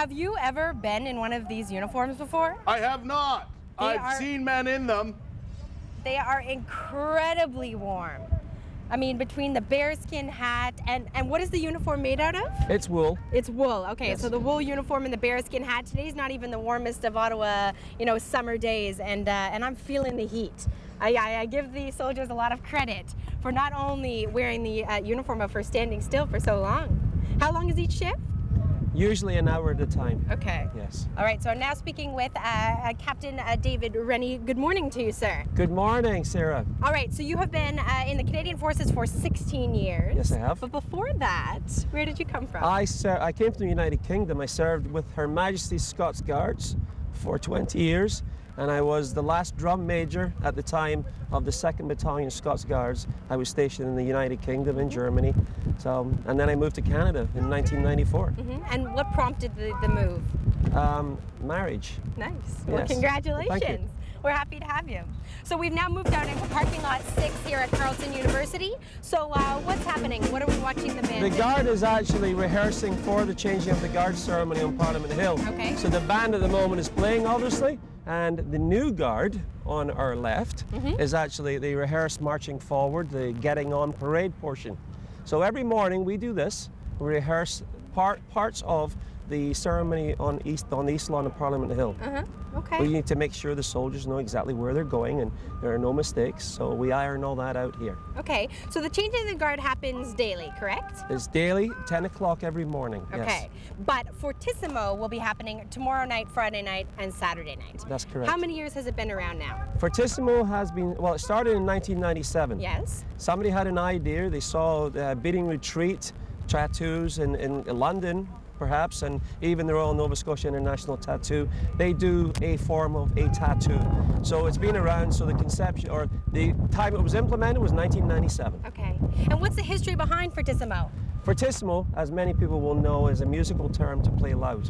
Have you ever been in one of these uniforms before? I have not. I've seen men in them. They are incredibly warm. I mean, between the bearskin hat and what is the uniform made out of? It's wool. It's wool. Okay, Yes. so the wool uniform and the bearskin hat. Today's not even the warmest of Ottawa, summer days, and I'm feeling the heat. I give the soldiers a lot of credit for not only wearing the uniform, but for standing still for so long. How long is each shift? Usually an hour at a time. Okay. Yes. All right, so I'm now speaking with Captain David Rennie. Good morning to you, sir. Good morning, Sarah. All right, so you have been in the Canadian Forces for 16 years. Yes, I have. But before that, where did you come from? I came from the United Kingdom. I served with Her Majesty's Scots Guards for 20 years, and I was the last drum major at the time of the 2nd Battalion Scots Guards. I was stationed in the United Kingdom in Germany. And then I moved to Canada in 1994. And what prompted the move? Marriage. Nice. Well, Yes. congratulations. Thank you. We're happy to have you. So we've now moved out into parking lot 6 here at Carleton University. So what's happening? What are we watching the band The do? Guard is actually rehearsing for the changing of the Guard ceremony on Parliament Hill. Okay. So the band at the moment is playing, obviously, and the new Guard on our left is actually the rehearsed marching forward, the getting on parade portion. So every morning we do this. We rehearse parts of the ceremony on the East Lawn of Parliament Hill. Okay. We need to make sure the soldiers know exactly where they're going and there are no mistakes, so we iron all that out here. Okay, so the changing of the guard happens daily, correct? It's daily, 10 o'clock every morning. Okay, but Fortissimo will be happening tomorrow night, Friday night, and Saturday night. That's correct. How many years has it been around now? Fortissimo has been, well, it started in 1997. Yes. Somebody had an idea. They saw the beating retreat tattoos in London, perhaps, and even the Royal Nova Scotia International Tattoo. They do a form of a tattoo. So it's been around, so the conception, or the time it was implemented was 1997. Okay, and what's the history behind Fortissimo? Fortissimo, as many people will know, is a musical term to play loud.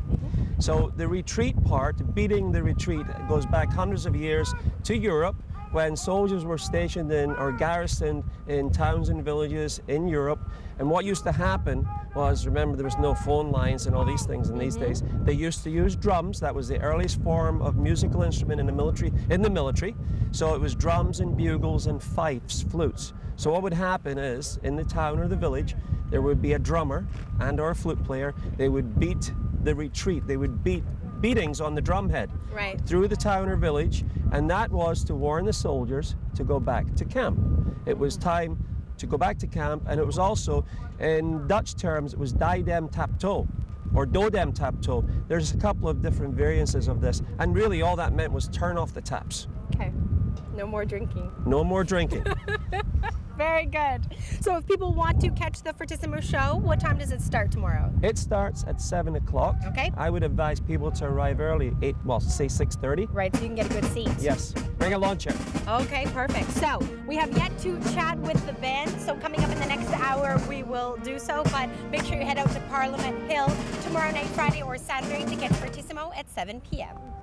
So the retreat part, beating the retreat, goes back hundreds of years to Europe, when soldiers were stationed in or garrisoned in towns and villages in Europe. And what used to happen was, remember, there was no phone lines and all these things in these days. They used to use drums. That was the earliest form of musical instrument in the military. So it was drums and bugles and fifes, flutes. So what would happen is, in the town or the village, there would be a drummer and or a flute player. They would beat the retreat. They would beat beatings on the drumhead through the town or village, and that was to warn the soldiers to go back to camp. It was time to go back to camp, and it was also, in Dutch terms, it was die dem tap toe, or do dem tap toe. There's a couple of different variances of this, and really all that meant was turn off the taps. Okay, no more drinking. No more drinking. Very good. So if people want to catch the Fortissimo show, what time does it start tomorrow? It starts at 7 o'clock. Okay. I would advise people to arrive early, say 6:30. Right, so you can get a good seat. Yes. Bring a lawn chair. Okay, perfect. So we have yet to chat with the band, so coming up in the next hour we will do so, but make sure you head out to Parliament Hill tomorrow night, Friday or Saturday to catch Fortissimo at 7 p.m.